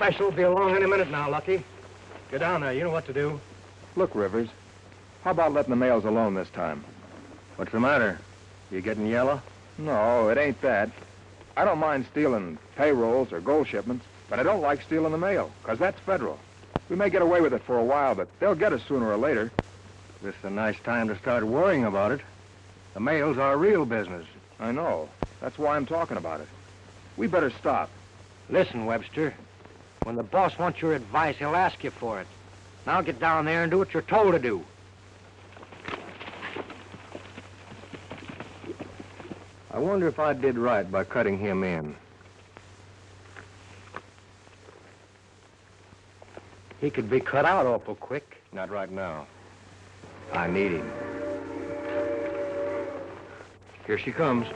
special will be along any minute now, Lucky. Get down there. You know what to do. Look, Rivers, how about letting the mails alone this time? What's the matter? You getting yellow? No, it ain't that. I don't mind stealing payrolls or gold shipments, but I don't like stealing the mail, because that's federal. We may get away with it for a while, but they'll get us sooner or later. This is a nice time to start worrying about it. The mail's our real business. I know. That's why I'm talking about it. We better stop. Listen, Webster. When the boss wants your advice, he'll ask you for it. Now get down there and do what you're told to do. I wonder if I did right by cutting him in. He could be cut out awful quick. Not right now. I need him. Here she comes.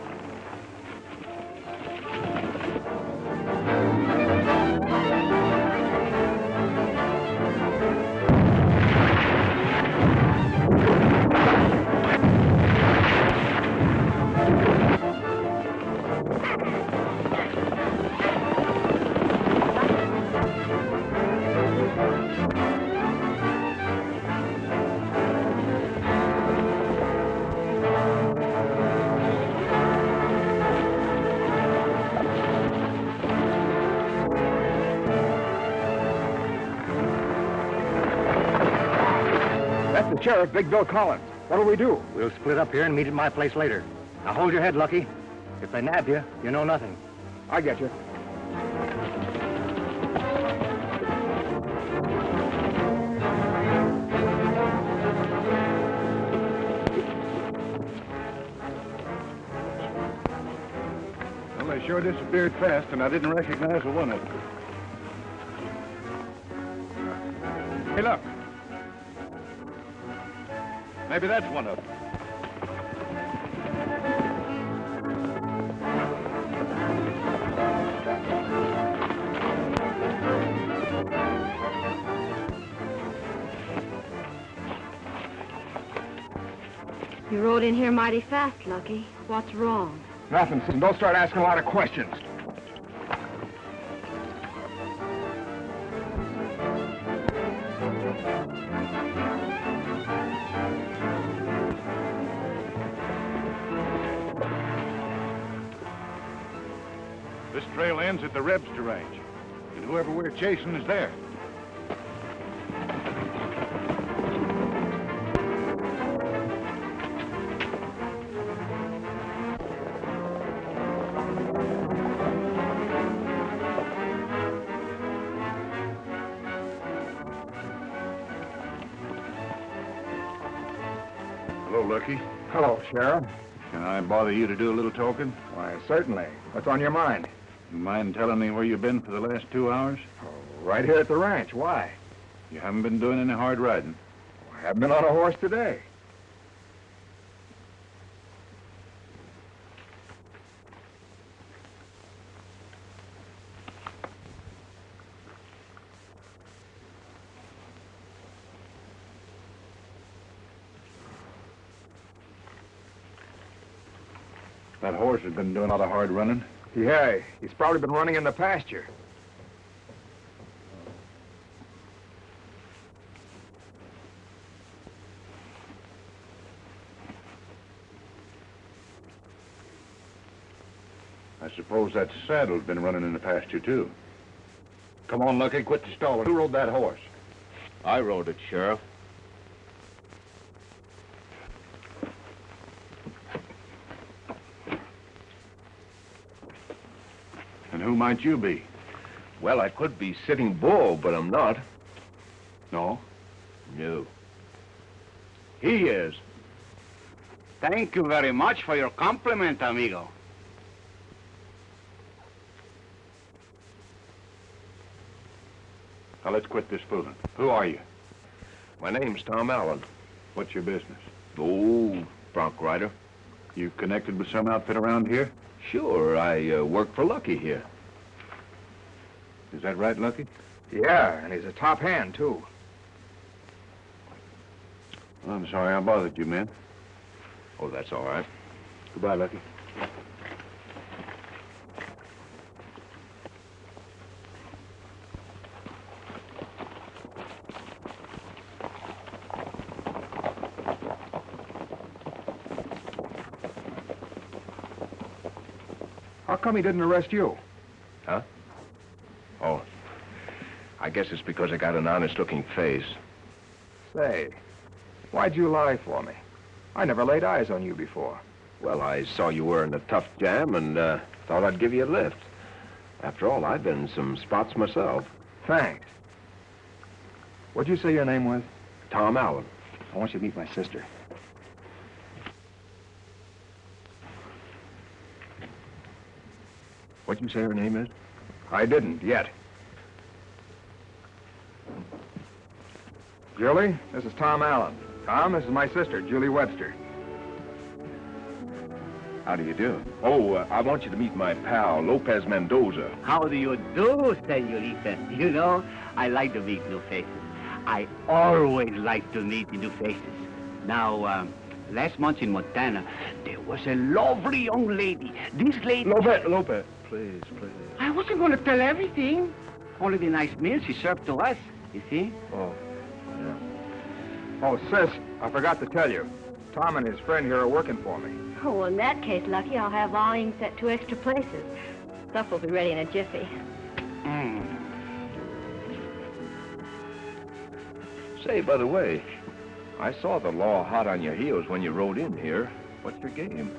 The sheriff, Big Bill Collins. What'll we do? We'll split up here and meet at my place later. Now hold your head, Lucky. If they nab you, you know nothing. I get you. Well, they sure disappeared fast, and I didn't recognize the one of them. Hey, look. Maybe that's one of them. You rode in here mighty fast, Lucky. What's wrong? Nothing, Susan. Don't start asking a lot of questions. This trail ends at the Rebster Ranch, and whoever we're chasing is there. Hello, Lucky. Hello, Sheriff. Can I bother you to do a little talking? Why, certainly. What's on your mind? You mind telling me where you've been for the last 2 hours? Oh, right here at the ranch. Why? You haven't been doing any hard riding. I haven't been on a horse today. That horse has been doing a lot of hard running. Yeah, he's probably been running in the pasture. I suppose that saddle's been running in the pasture, too. Come on, Lucky, quit the stalling. Who rode that horse? I rode it, Sheriff. And who might you be? Well, I could be Sitting Bull, but I'm not. No? No. He is. Thank you very much for your compliment, amigo. Now, let's quit this fooling. Who are you? My name's Tom Allen. What's your business? Oh, bronc rider. You connected with some outfit around here? Sure, I work for Lucky here. Is that right, Lucky? Yeah, and he's a top hand, too. Well, I'm sorry I bothered you, man. Oh, that's all right. Goodbye, Lucky. How come he didn't arrest you? Huh? Oh, I guess it's because I got an honest-looking face. Say, why'd you lie for me? I never laid eyes on you before. Well, I saw you were in a tough jam and thought I'd give you a lift. After all, I've been in some spots myself. Thanks. What'd you say your name was? Tom Allen. I want you to meet my sister. What'd you say her name is? I didn't, yet. Julie, this is Tom Allen. Tom, this is my sister, Julie Webster. How do you do? Oh, I want you to meet my pal, Lopez Mendoza. How do you do, senorita? You know, I like to meet new faces. I always like to meet new faces. Now, last month in Montana, there was a lovely young lady. This lady... Lopez, please. I wasn't going to tell everything. Only the nice meal she served to us, you see? Oh, yeah. Oh, sis, I forgot to tell you. Tom and his friend here are working for me. Oh, well, in that case, Lucky, I'll have volumes at 2 extra places. Stuff will be ready in a jiffy. Say, by the way, I saw the law hot on your heels when you rode in here. What's your game?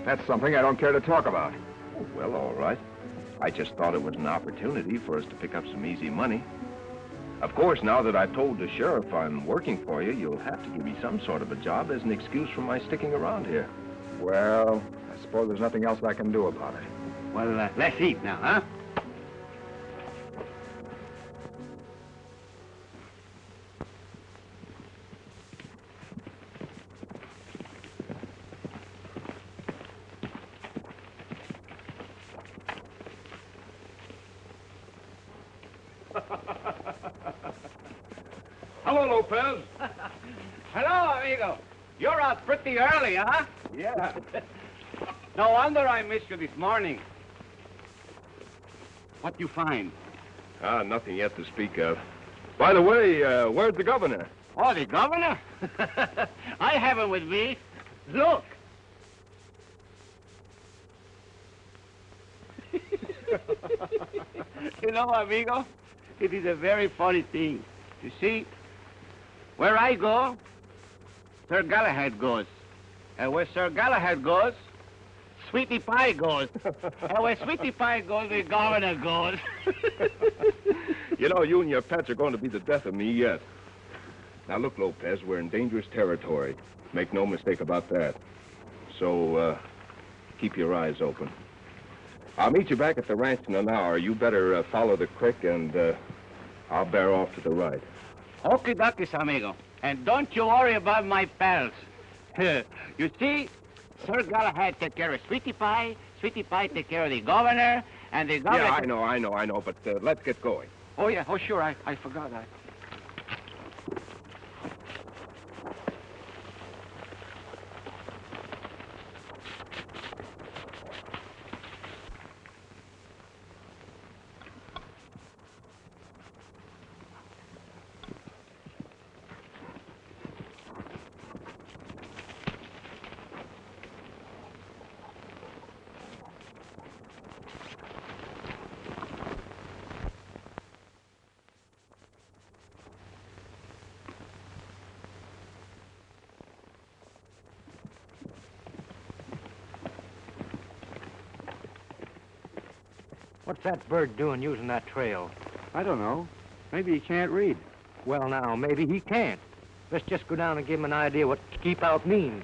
That's something I don't care to talk about. Oh, well, all right. I just thought it was an opportunity for us to pick up some easy money. Of course, now that I've told the sheriff I'm working for you, you'll have to give me some sort of a job as an excuse for my sticking around here. Well, I suppose there's nothing else I can do about it. Well, let's eat now, huh? Hello, Lopez. Hello, amigo. You're out pretty early, huh? Yeah. No wonder I missed you this morning. What you find? Nothing yet to speak of. By the way, where's the governor? Oh, the governor? I have him with me. Look. You know, amigo, it is a very funny thing. You see, where I go, Sir Galahad goes. And where Sir Galahad goes, Sweetie Pie goes. And where Sweetie Pie goes, the governor goes. You know, you and your pets are going to be the death of me yet. Now, look, Lopez, we're in dangerous territory. Make no mistake about that. So, keep your eyes open. I'll meet you back at the ranch in an hour. You better follow the creek, and I'll bear off to the right. Okie dokies, amigo. And don't you worry about my pals. You see, Sir Galahad take care of Sweetie Pie take care of the governor, and the governor... Yeah, I know, but let's get going. Oh, yeah, oh, sure, I forgot that. What's that bird doing using that trail? I don't know. Maybe he can't read. Well, now, maybe he can't. Let's just go down and give him an idea what keep out means.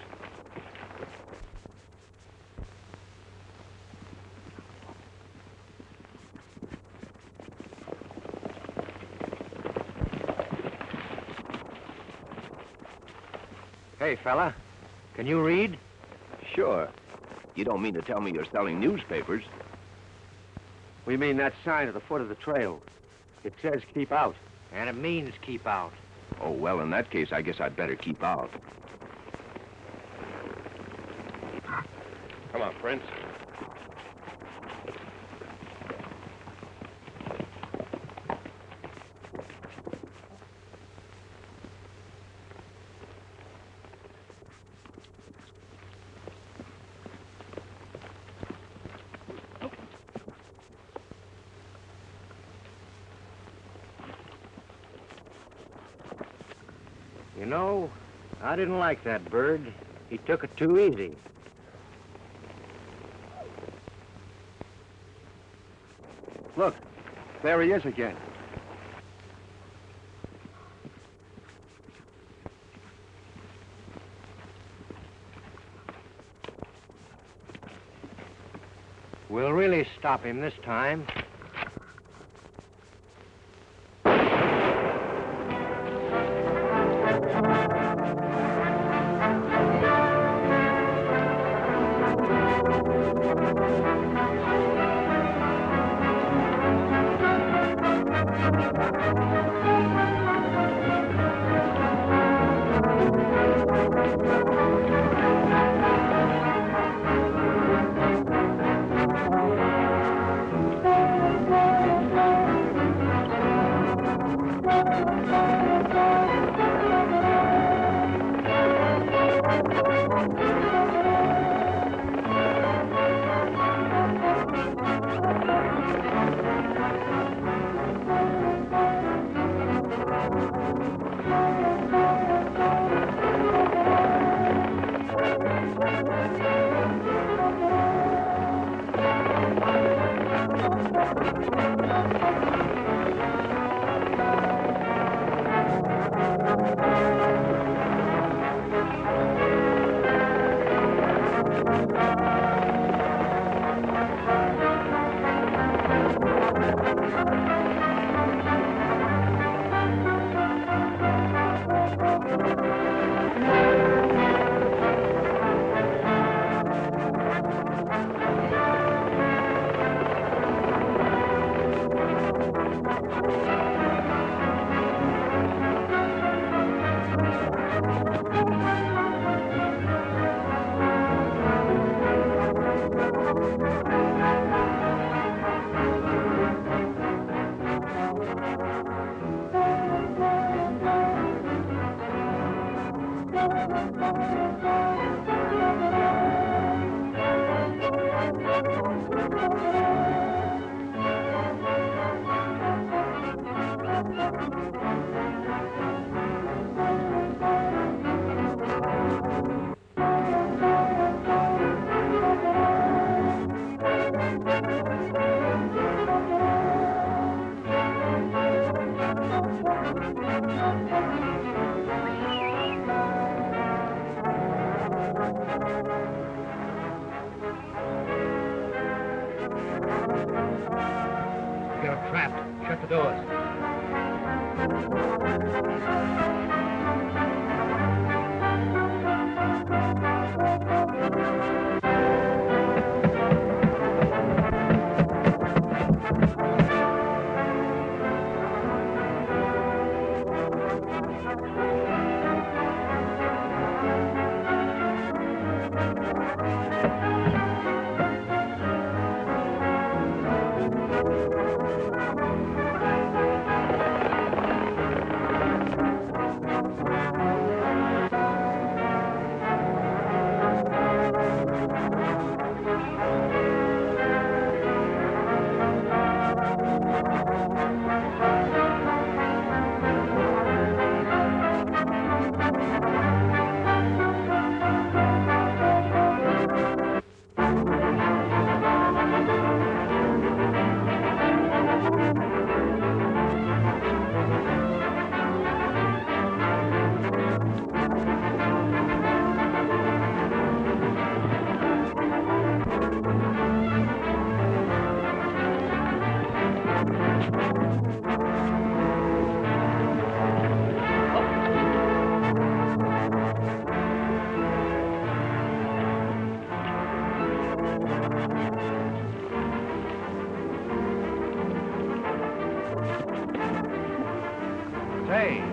Hey, fella, can you read? Sure. You don't mean to tell me you're selling newspapers? We mean that sign at the foot of the trail. It says keep out. And it means keep out. Oh, well, in that case, I guess I'd better keep out. Come on, Prince. You know, I didn't like that bird. He took it too easy. Look, there he is again. We'll really stop him this time. You're trapped. Shut the doors. Say.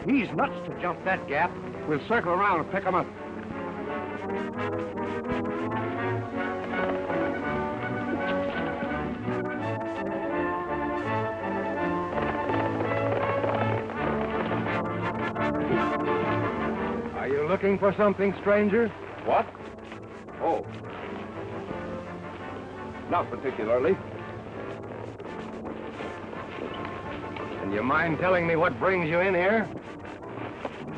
He's nuts to jump that gap. We'll circle around and pick him up. Are you looking for something, stranger? What? Oh. Not particularly. And you mind telling me what brings you in here?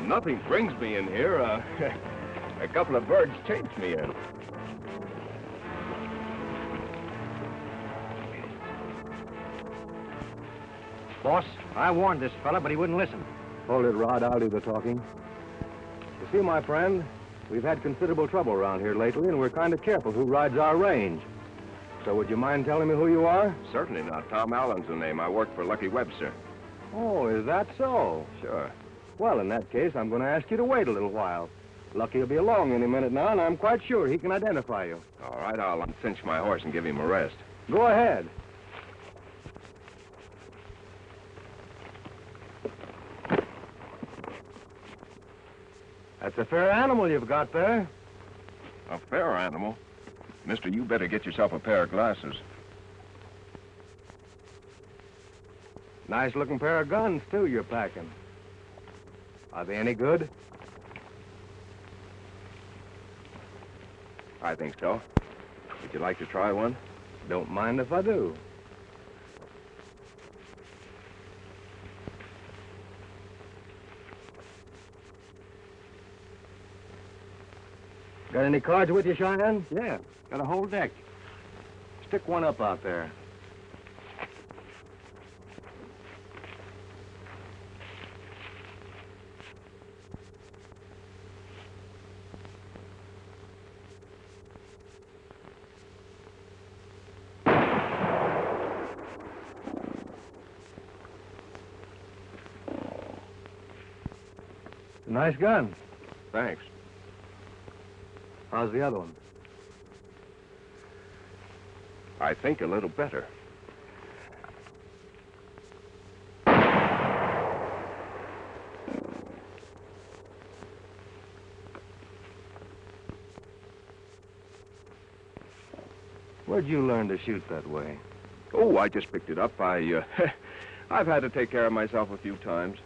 Nothing brings me in here. A couple of birds chased me in. Boss, I warned this fella, but he wouldn't listen. Hold it, Rod. I'll do the talking. You see, my friend, we've had considerable trouble around here lately, and we're kind of careful who rides our range. So would you mind telling me who you are? Certainly not. Tom Allen's the name. I work for Lucky Webster. Oh, is that so? Sure. Well, in that case, I'm going to ask you to wait a little while. Lucky will be along any minute now, and I'm quite sure he can identify you. All right, I'll uncinch my horse and give him a rest. Go ahead. That's a fair animal you've got there. A fair animal? Mister, you better get yourself a pair of glasses. Nice-looking pair of guns, too, you're packing. Are they any good? I think so. Would you like to try one? Don't mind if I do. Got any cards with you, Cheyenne? Yeah, got a whole deck. Stick one up out there. Nice gun. Thanks. How's the other one? I think a little better. Where'd you learn to shoot that way? Oh, I just picked it up. I've had to take care of myself a few times.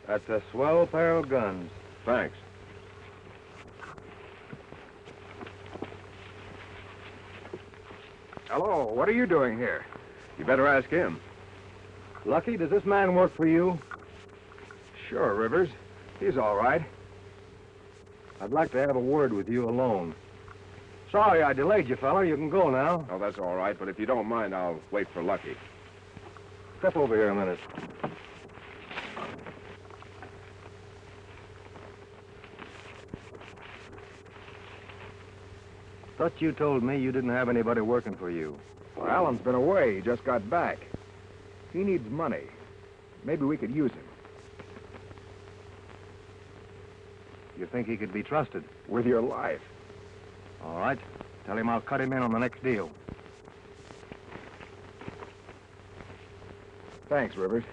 That's a swell pair of guns. Thanks. Hello, what are you doing here? You better ask him. Lucky, does this man work for you? Sure, Rivers. He's all right. I'd like to have a word with you alone. Sorry I delayed you, fella. You can go now. Oh, that's all right, but if you don't mind, I'll wait for Lucky. Step over here a minute. Thought you told me you didn't have anybody working for you. Well, Alan's been away. He just got back. He needs money. Maybe we could use him. You think he could be trusted? With your life. All right. Tell him I'll cut him in on the next deal. Thanks, Rivers.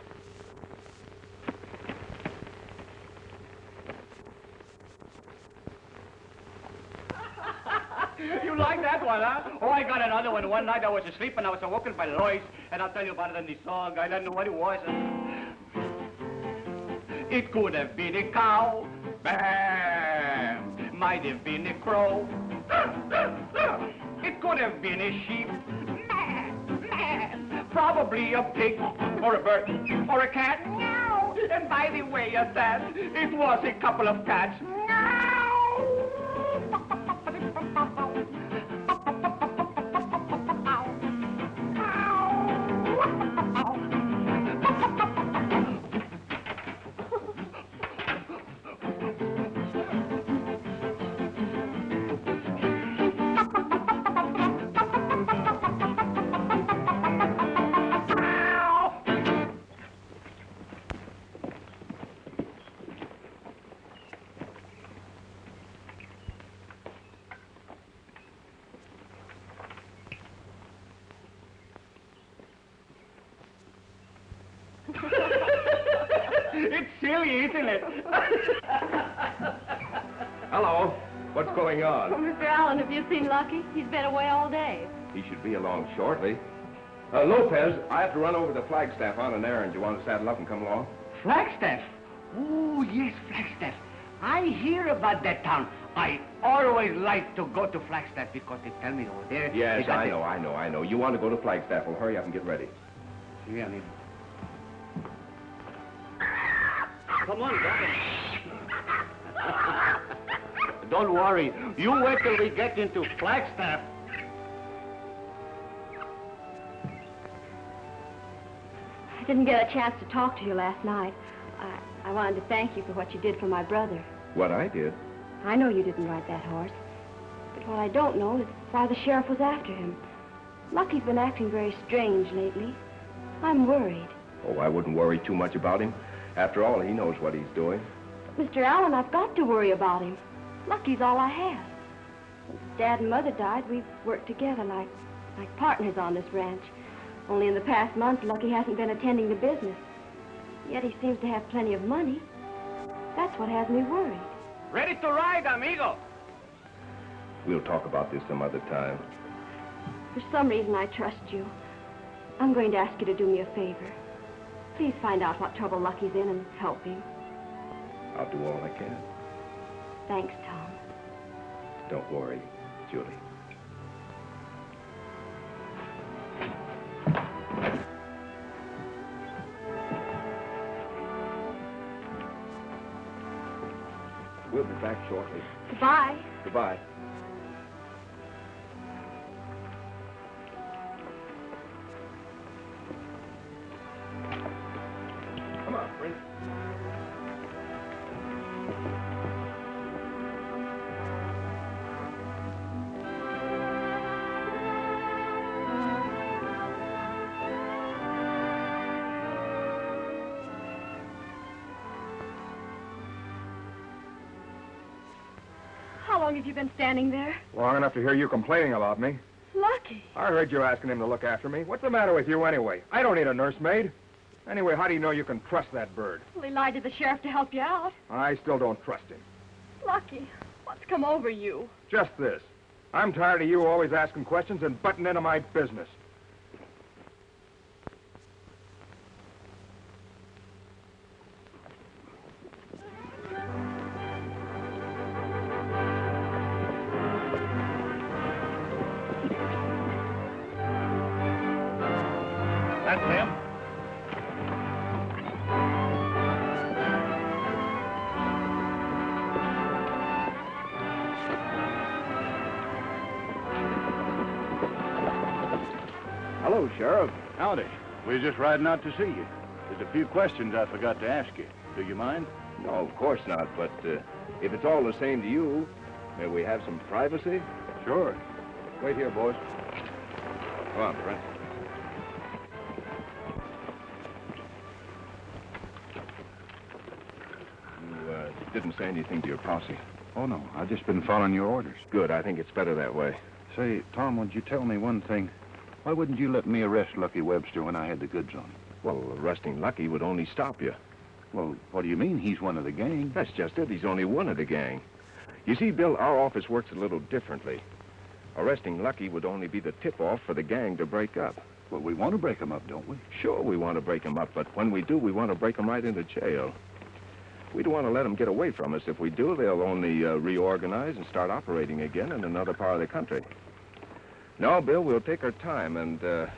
You like that one, huh? Oh, I got another one. One night I was asleep and I was awoken by the noise, and I'll tell you about it in the song. I don't know what it was. It could have been a cow. Bam! Might have been a crow. It could have been a sheep. Probably a pig, or a bird, or a cat. And by the way of that, it was a couple of cats. It's silly, isn't it? Hello. What's going Oh, on? Mr. Allen, have you seen Lucky? He's been away all day. He should be along shortly. Lopez, I have to run over to Flagstaff on an errand. You want to saddle up and come along? Flagstaff? Oh, yes, Flagstaff. I hear about that town. I always like to go to Flagstaff because they tell me over there... Yes, they got I know. You want to go to Flagstaff. Well, hurry up and get ready. Yeah, I mean... Come on, Governor. Don't worry. You wait till we get into Flagstaff. I didn't get a chance to talk to you last night. I wanted to thank you for what you did for my brother. What I did? I know you didn't ride that horse. But what I don't know is why the sheriff was after him. Lucky's been acting very strange lately. I'm worried. Oh, I wouldn't worry too much about him. After all, he knows what he's doing. Mr. Allen, I've got to worry about him. Lucky's all I have. Since Dad and Mother died, we've worked together like partners on this ranch. Only in the past month, Lucky hasn't been attending to business. Yet he seems to have plenty of money. That's what has me worried. Ready to ride, amigo. We'll talk about this some other time. For some reason, I trust you. I'm going to ask you to do me a favor. Please find out what trouble Lucky's in and help him. I'll do all I can. Thanks, Tom. Don't worry, Julie. We'll be back shortly. Goodbye. Goodbye. Come on, Prince. How long have you been standing there? Long enough to hear you complaining about me. Lucky. I heard you asking him to look after me. What's the matter with you anyway? I don't need a nursemaid. Anyway, how do you know you can trust that bird? Well, he lied to the sheriff to help you out. I still don't trust him. Lucky, what's come over you? Just this. I'm tired of you always asking questions and butting into my business. That's him. Hello, Sheriff. Howdy. We were just riding out to see you. There's a few questions I forgot to ask you. Do you mind? No, of course not, but if it's all the same to you, may we have some privacy? Sure. Wait here, boys. Come on, Prince. You didn't say anything to your posse. Oh, no. I've just been following your orders. Good. I think it's better that way. Say, Tom, would you tell me one thing? Why wouldn't you let me arrest Lucky Webster when I had the goods on him? Well, arresting Lucky would only stop you. Well, what do you mean? He's one of the gang. That's just it. He's only one of the gang. You see, Bill, our office works a little differently. Arresting Lucky would only be the tip-off for the gang to break up. Well, we want to break him up, don't we? Sure, we want to break him up, but when we do, we want to break him right into jail. We don't want to let them get away from us. If we do, they'll only reorganize and start operating again in another part of the country. No, Bill, we'll take our time, and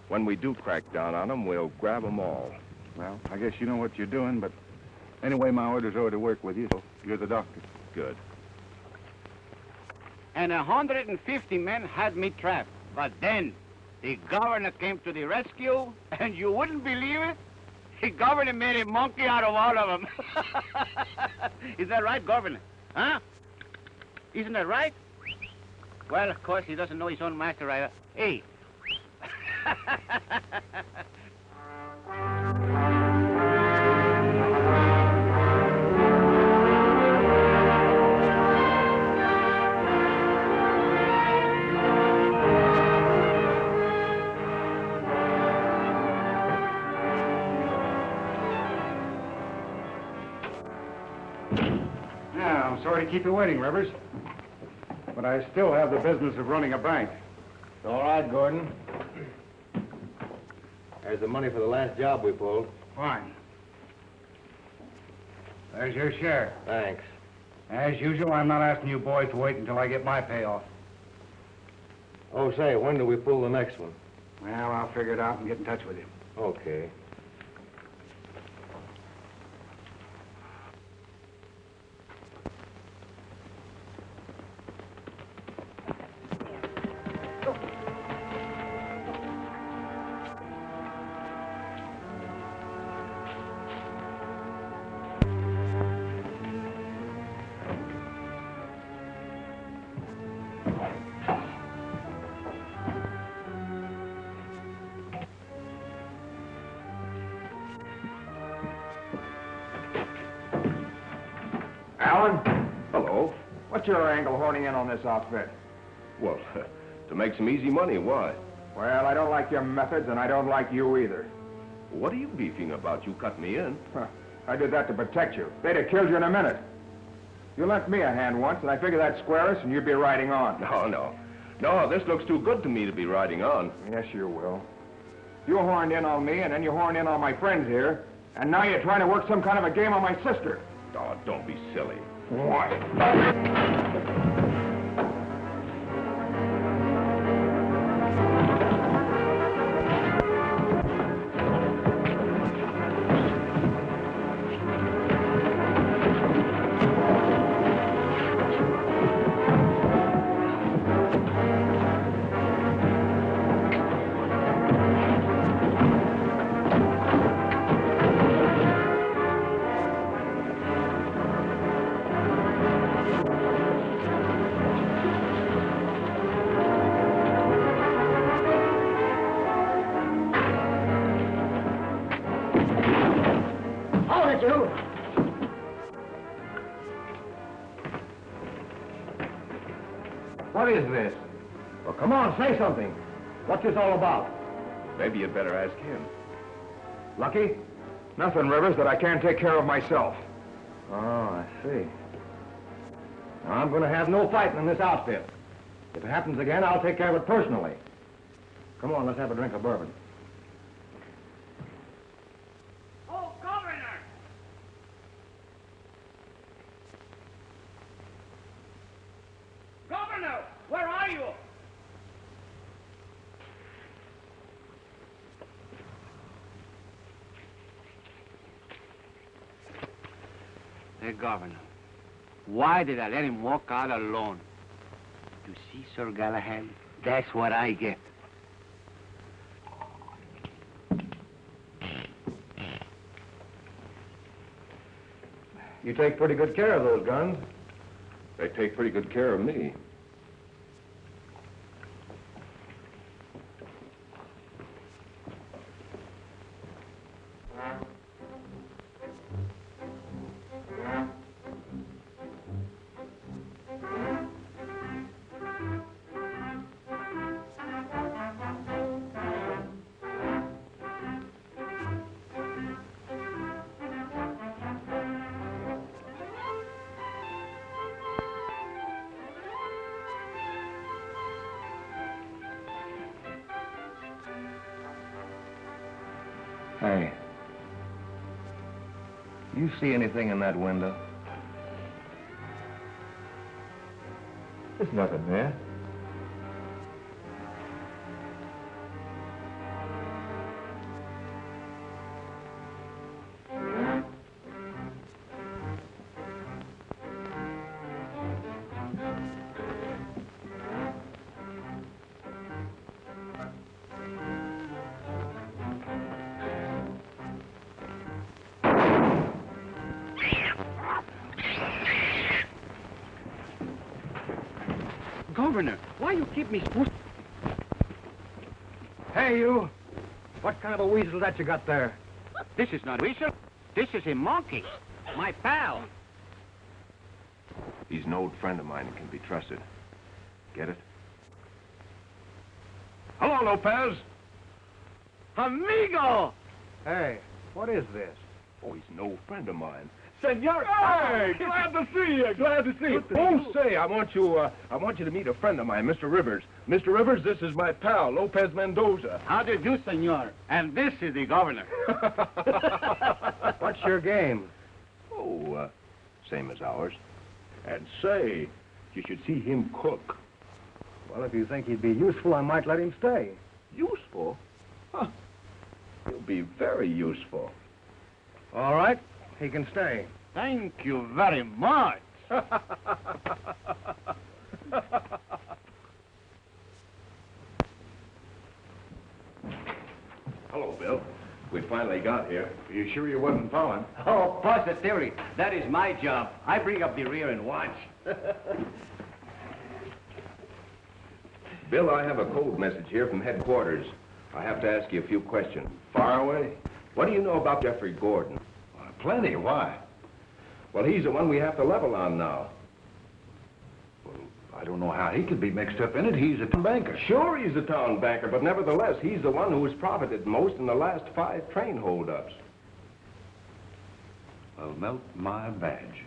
when we do crack down on them, we'll grab them all. Well, I guess you know what you're doing, but anyway, my orders are to work with you, so you're the doctor. Good. And 150 men had me trapped. But then the governor came to the rescue, and you wouldn't believe it. The governor made a monkey out of all of them. Is that right, governor? Huh? Isn't that right? Well, of course, he doesn't know his own master either. Hey. Yeah, I'm sorry to keep you waiting, Rivers. But I still have the business of running a bank. It's all right, Gordon. There's the money for the last job we pulled. Fine. There's your share. Thanks. As usual, I'm not asking you boys to wait until I get my payoff. Oh, say, when do we pull the next one? Well, I'll figure it out and get in touch with you. Okay. Alan, Hello. what's your angle honing in on this outfit? Well, to make some easy money, why? Well, I don't like your methods, and I don't like you either. What are you beefing about? You cut me in. Huh. I did that to protect you. They'd have killed you in a minute. You lent me a hand once, and I figured that'd square us, and you'd be riding on. No, this looks too good to me to be riding on. Yes, you will. You horned in on me, and then you horned in on my friends here, and now you're trying to work some kind of a game on my sister. Oh, don't be silly. What? What is this? Well, come on, say something. What's this all about? Maybe you'd better ask him. Lucky? Nothing, Rivers, that I can't take care of myself. Oh, I see. Now, I'm going to have no fighting in this outfit. If it happens again, I'll take care of it personally. Come on, let's have a drink of bourbon. Oh, Governor! Governor, where are you? Hey, Governor, why did I let him walk out alone? You see, Sir Galahad, that's what I get. You take pretty good care of those guns. They take pretty good care of me. Hey. You see anything in that window? There's nothing there. Governor, why you keep me supposed? Hey, you! What kind of a weasel that you got there? This is not a weasel. This is a monkey. My pal. He's an old friend of mine and can be trusted. Get it? Hello, Lopez. Amigo! Hey, what is this? Oh, he's an old friend of mine. Senor! Hey, glad to see you. Glad to see you. Oh, say, I want you to meet a friend of mine, Mr. Rivers. Mr. Rivers, this is my pal, Lopez Mendoza. How do you do, senor? And this is the governor. What's your game? Oh, same as ours. And say, you should see him cook. Well, if you think he'd be useful, I might let him stay. Useful? Huh. He'll be very useful. All right, he can stay. Thank you very much. Hello, Bill. We finally got here. You sure you wasn't following? Oh, positively. That is my job. I bring up the rear and watch. Bill, I have a code message here from headquarters. I have to ask you a few questions. Far away? What do you know about Jeffrey Gordon? Plenty. Why? Well, he's the one we have to level on now. I don't know how he could be mixed up in it. He's a banker. Sure, he's a town banker, but nevertheless, he's the one who has profited most in the last 5 train holdups. Well, melt my badge.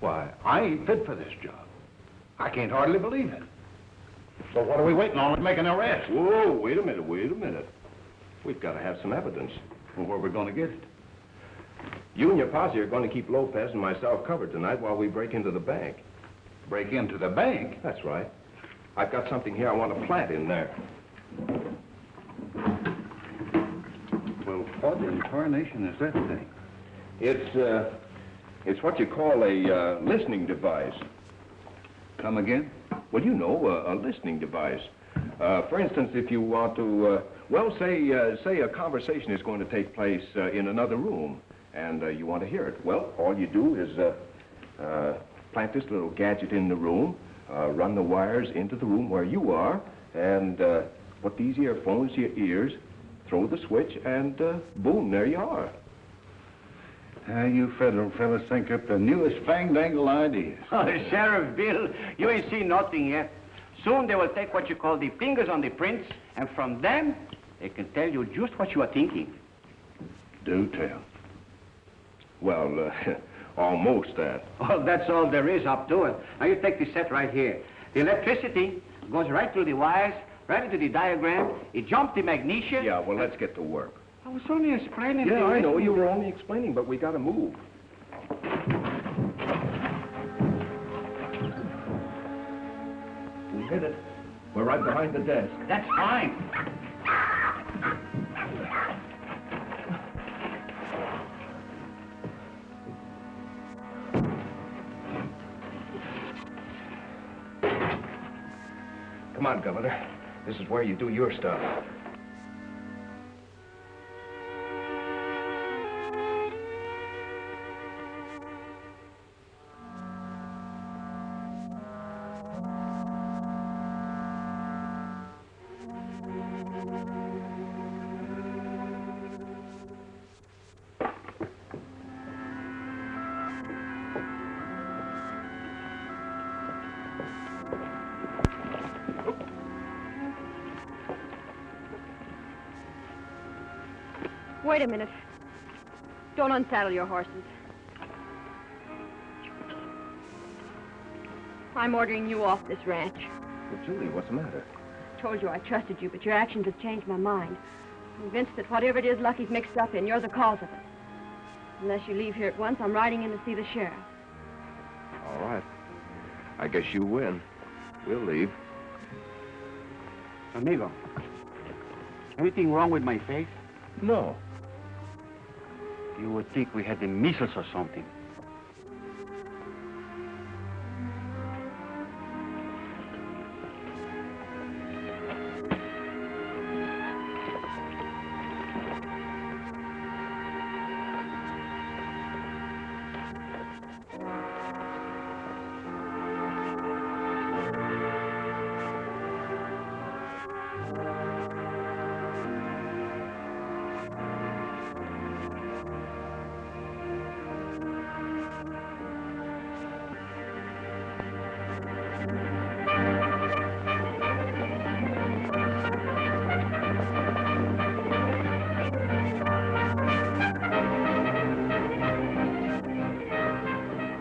Why, I ain't fit for this job. I can't hardly believe it. So what are we waiting on? Let's make an arrest. Whoa, wait a minute. We've got to have some evidence. Well, where are we going to get it? You and your posse are going to keep Lopez and myself covered tonight while we break into the bank. Break into the bank? That's right. I've got something here I want to plant in there. Well, what in tarnation is that thing? It's what you call a listening device. Come again? Well, you know, a listening device. For instance, if you want to, say a conversation is going to take place in another room, and you want to hear it. Well, all you do is plant this little gadget in the room, run the wires into the room where you are, and put these earphones to your ears, throw the switch, and boom, there you are. You federal fellas think up the newest fang-dangle ideas. Oh, Sheriff Bill, you ain't seen nothing yet. Soon they will take what you call the fingers on the prints, and from them, they can tell you just what you are thinking. Do tell. Well, almost that. Oh, that's all there is up to it. Now, you take the set right here. The electricity goes right through the wires, right into the diagram. It jumps the magnesia. Yeah, well, let's get to work. I was only explaining. Yeah, I know. You were only explaining, but we got to move. We hit it. We're right behind the desk. That's fine. Come on, Governor. This is where you do your stuff. Wait a minute. Don't unsaddle your horses. I'm ordering you off this ranch. Well, Julie, what's the matter? I told you I trusted you, but your actions have changed my mind. I'm convinced that whatever it is Lucky's mixed up in, you're the cause of it. Unless you leave here at once, I'm riding in to see the sheriff. All right. I guess you win. We'll leave. Amigo, anything wrong with my face? No. You would think we had the measles or something.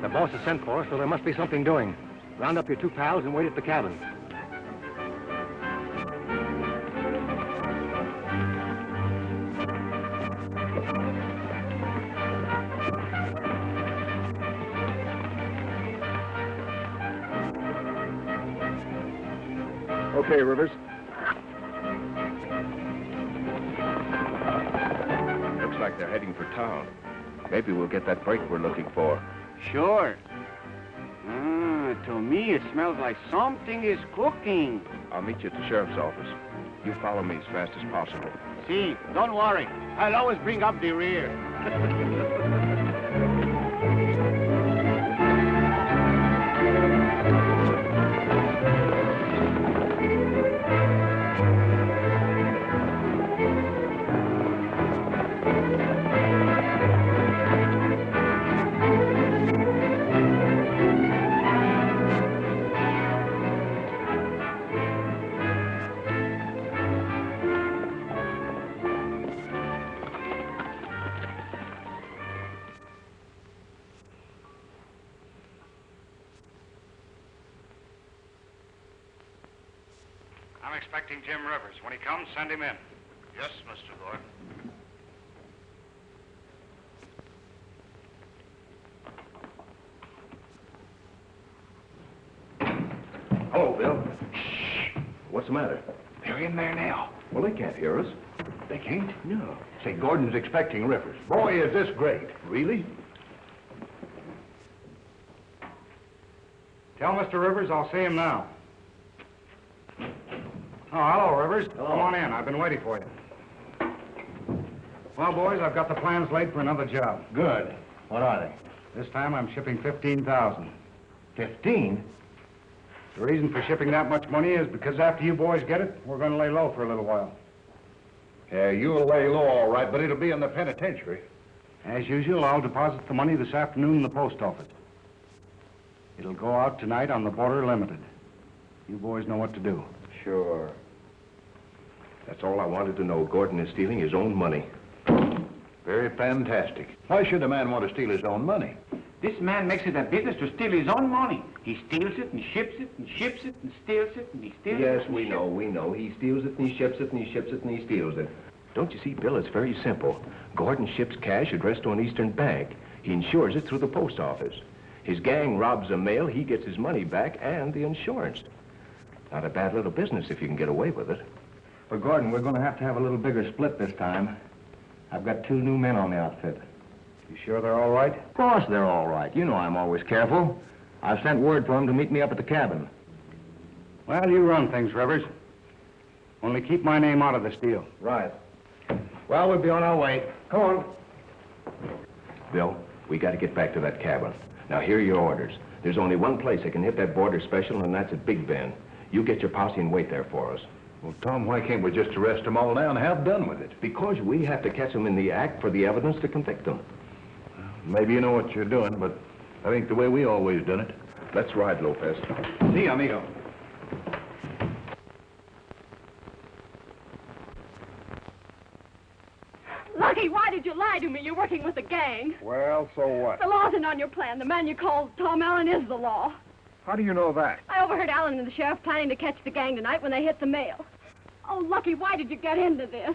The boss has sent for us, so there must be something doing. Round up your 2 pals and wait at the cabin. Okay, Rivers. Looks like they're heading for town. Maybe we'll get that break we're looking for. Sure. To me, it smells like something is cooking. I'll meet you at the sheriff's office. You follow me as fast as possible. See, don't worry. I'll always bring up the rear. I'm expecting Jim Rivers. When he comes, send him in. Yes, Mr. Gordon. Hello, Bill. Shh. What's the matter? They're in there now. Well, they can't hear us. They can't? No. Say, Gordon's expecting Rivers. Boy, is this great. Really? Tell Mr. Rivers I'll see him now. Oh, hello, Rivers. Hello. Come on in. I've been waiting for you. Well, boys, I've got the plans laid for another job. Good. What are they? This time I'm shipping 15,000. 15? The reason for shipping that much money is because after you boys get it, we're going to lay low for a little while. Yeah, you'll lay low all right, but it'll be in the penitentiary. As usual, I'll deposit the money this afternoon in the post office. It'll go out tonight on the Border Limited. You boys know what to do. Sure. That's all I wanted to know. Gordon is stealing his own money. Very fantastic. Why should a man want to steal his own money? This man makes it a business to steal his own money. He steals it and ships it and ships it and steals it and he steals it. Yes, and we know. He steals it and he ships it and he ships it and he steals it. Don't you see, Bill, it's very simple. Gordon ships cash addressed to an Eastern bank. He insures it through the post office. His gang robs a mail, he gets his money back and the insurance. Not a bad little business if you can get away with it. But, Gordon, we're going to have a little bigger split this time. I've got 2 new men on the outfit. You sure they're all right? Of course they're all right. You know I'm always careful. I've sent word for them to meet me up at the cabin. Well, you run things, Rivers. Only keep my name out of this deal. Right. Well, we'll be on our way. Come on. Bill, we got to get back to that cabin. Now, here are your orders. There's only one place that can hit that border special, and that's at Big Bend. You get your posse and wait there for us. Well, Tom, why can't we just arrest them all now and have done with it? Because we have to catch them in the act for the evidence to convict them. Maybe you know what you're doing, but I think the way we always done it. Let's ride, Lopez. See, amigo. Lucky, why did you lie to me? You're working with a gang. Well, so what? The law isn't on your plan. The man you call Tom Allen is the law. How do you know that? I overheard Allen and the sheriff planning to catch the gang tonight when they hit the mail. Oh, Lucky, why did you get into this?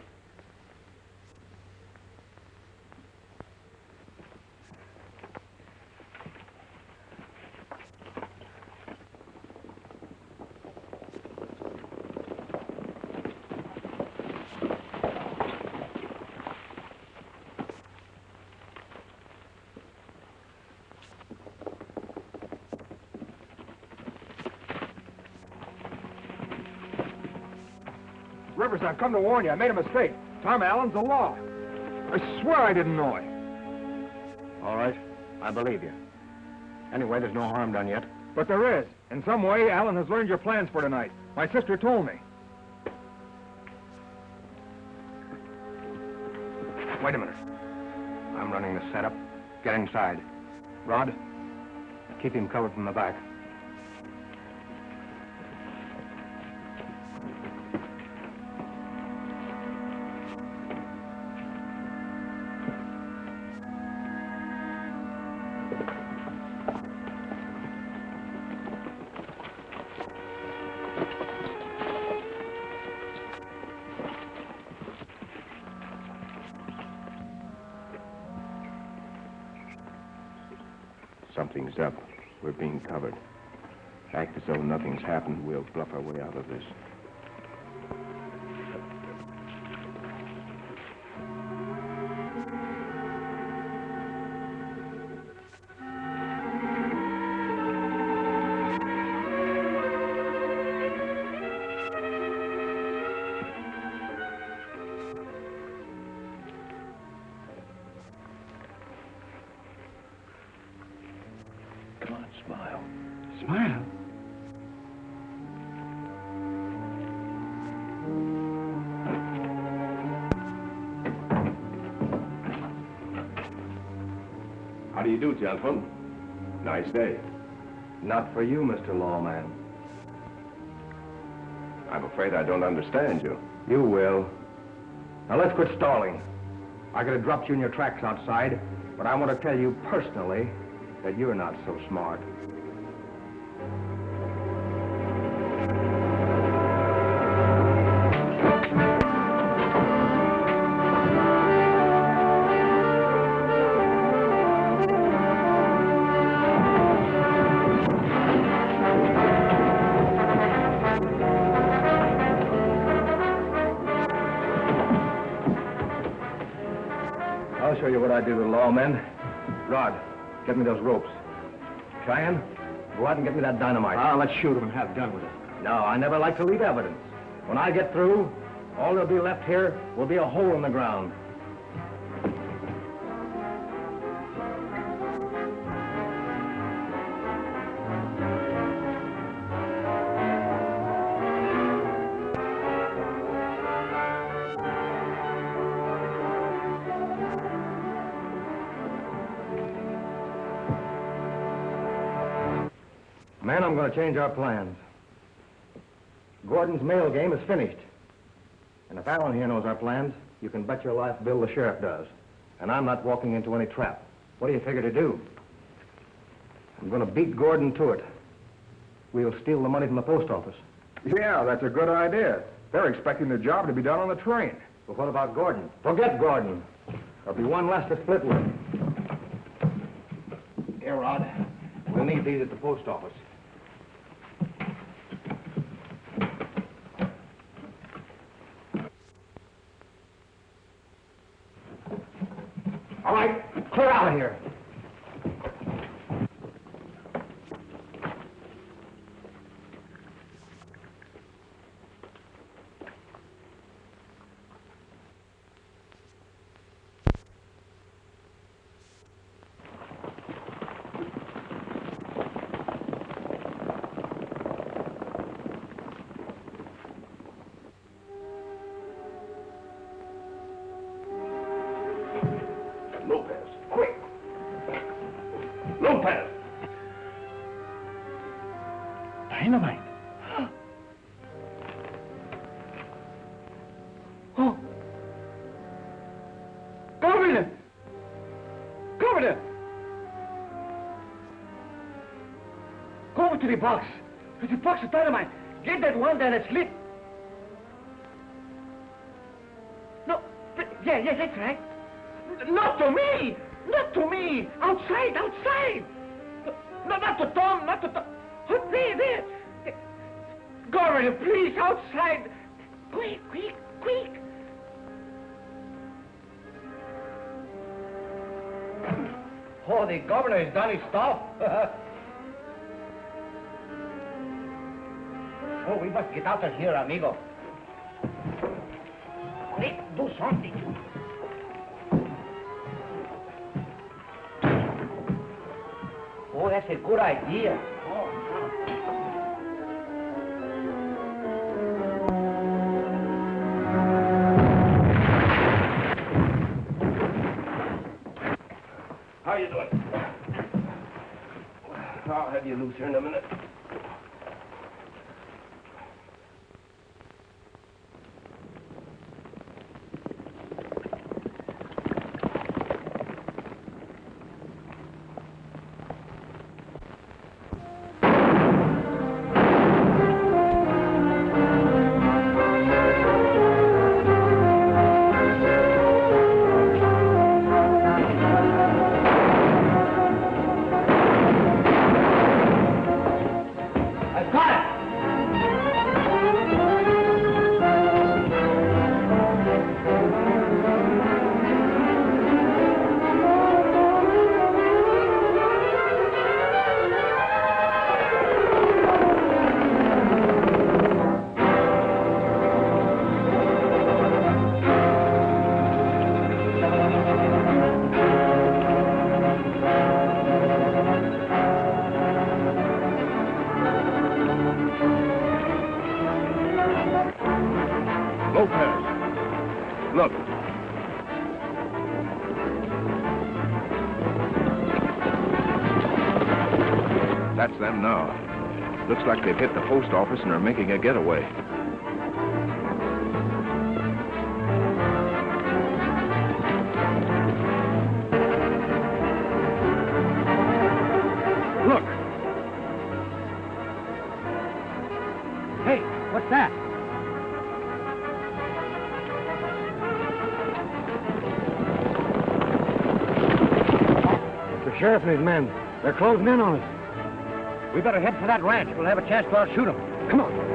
Rivers, I've come to warn you. I made a mistake. Tom Allen's the law. I swear I didn't know it. All right. I believe you. Anyway, there's no harm done yet. But there is. In some way, Allen has learned your plans for tonight. My sister told me. Wait a minute. I'm running the setup. Get inside. Rod, keep him covered from the back. Something's up. We're being covered. Act as though nothing's happened. We'll bluff our way out of this. Come on, smile. Smile? How do you do, gentlemen? Nice day. Not for you, Mr. Lawman. I'm afraid I don't understand you. You will. Now let's quit stalling. I could have dropped you in your tracks outside, but I want to tell you personally that you're not so smart. I'll show you what I do with lawmen. Rod, get me those ropes. Cheyenne, go out and get me that dynamite. Let's shoot him and have done with it. No, I never like to leave evidence. When I get through, all there'll be left here will be a hole in the ground. Man, I'm going to change our plans. Gordon's mail game is finished. And if Allen here knows our plans, you can bet your life Bill the sheriff does. And I'm not walking into any trap. What do you figure to do? I'm going to beat Gordon to it. We'll steal the money from the post office. Yeah, that's a good idea. They're expecting the job to be done on the train. But what about Gordon? Forget Gordon. There'll be one less to split with. Here, Rod. We'll need these at the post office. All right, clear out of here. Lopez, quick! Lopez! Dynamite? Oh! Governor! Governor! Go over to the box. There's a box of dynamite. Get that one that is lit. No, yeah, that's right. Not to me! Not to me! Outside, outside! No, not to Tom, not to Tom. Oh, there. Governor, please, outside. Quick. Oh, the governor has done his stuff. Oh, we must get out of here, amigo. Quick, do something. Oh, that's a good idea. How you doing? I'll have you loose here in a minute. Lopez, look. That's them now. Looks like they've hit the post office and are making a getaway. Look. Hey, what's that? The sheriff and his men. They're closing in on us. We better head for that ranch. We'll have a chance to outshoot them. Come on.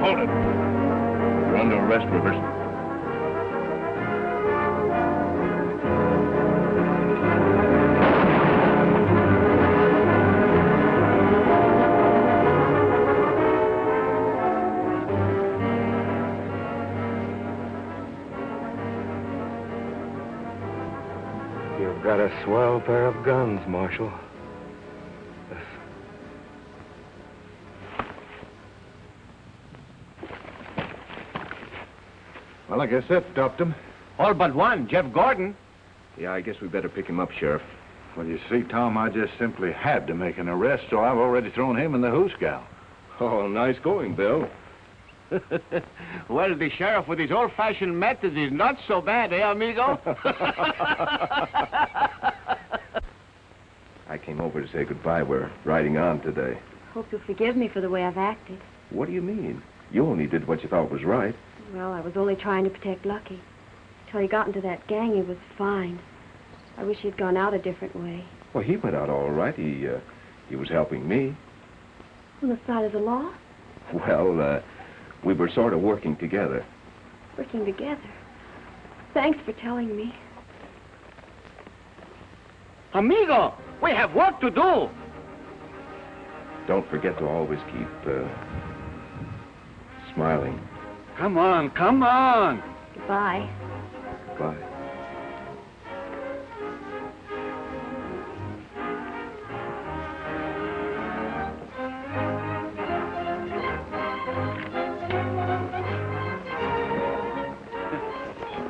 Hold it. You're under arrest, Rivers. You've got a swell pair of guns, Marshal. Well, I guess that stopped him. All but one, Jeff Gordon. Yeah, I guess we better pick him up, Sheriff. Well, you see, Tom, I just simply had to make an arrest, so I've already thrown him in the hoosgow. Oh, nice going, Bill. Well, the sheriff with his old-fashioned methods is not so bad, eh, amigo? I came over to say goodbye. We're riding on today. Hope you'll forgive me for the way I've acted. What do you mean? You only did what you thought was right. Well, I was only trying to protect Lucky. Till he got into that gang, he was fine. I wish he'd gone out a different way. Well, he went out all right. He was helping me. On the side of the law? Well, we were sort of working together. Working together. Thanks for telling me. Amigo, we have work to do. Don't forget to always keep, smiling. Come on, come on. Goodbye. Bye.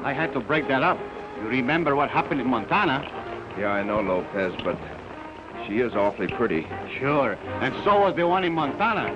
I had to break that up. You remember what happened in Montana? Yeah, I know, Lopez, but she is awfully pretty. Sure, and so was the one in Montana.